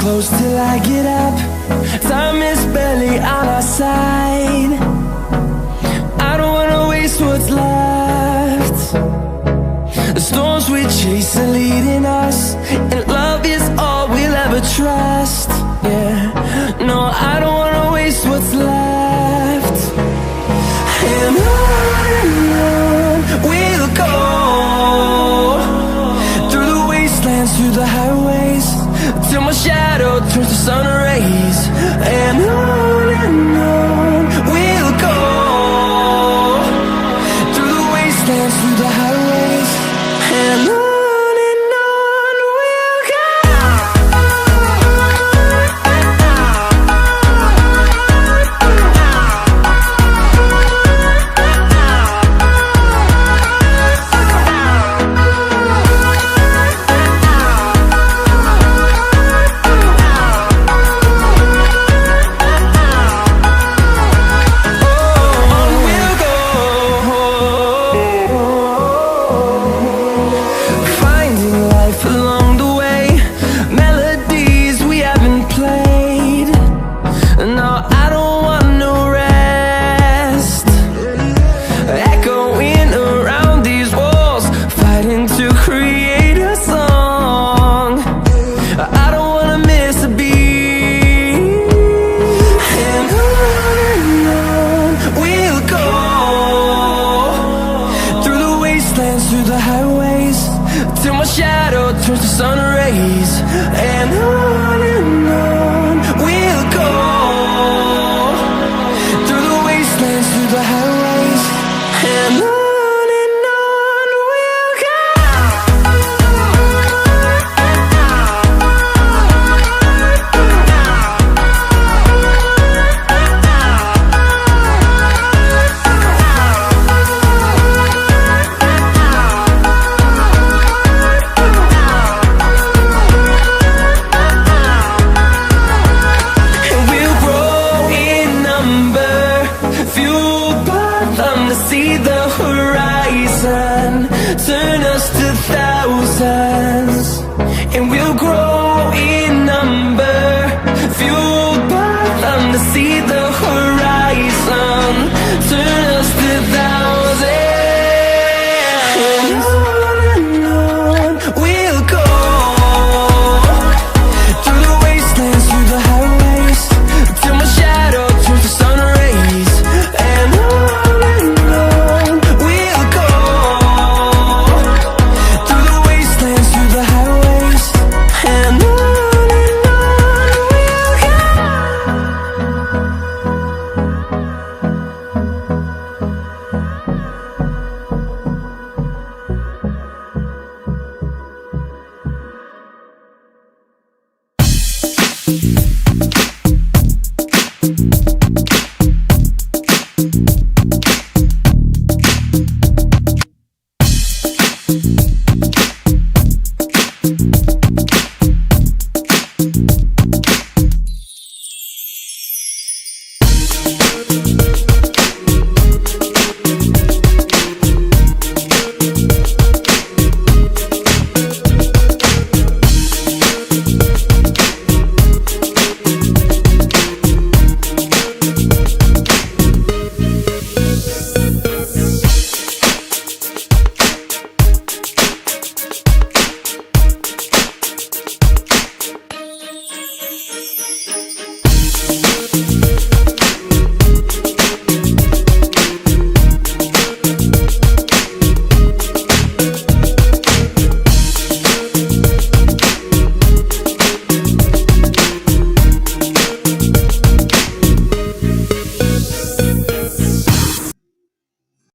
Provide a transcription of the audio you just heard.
close till I get up. Time is barely on our side. I don't wanna waste what's left. The storms we chase are leading us, and love is all we'll ever trust. Yeah, no, I don't wanna waste what's left. And on we'll go, through the wastelands, through the highways, till my shadow turns to sun rays. And on we'll go, through the wastelands, through the highways, and on we'll go. Through the highways, till my shadow turns to sun rays. And on we'll go, through the wastelands, through the highways, and on we'll go. See the horizon, turn us to thousands, and we'll grow in number, fueled by them to see the horizon.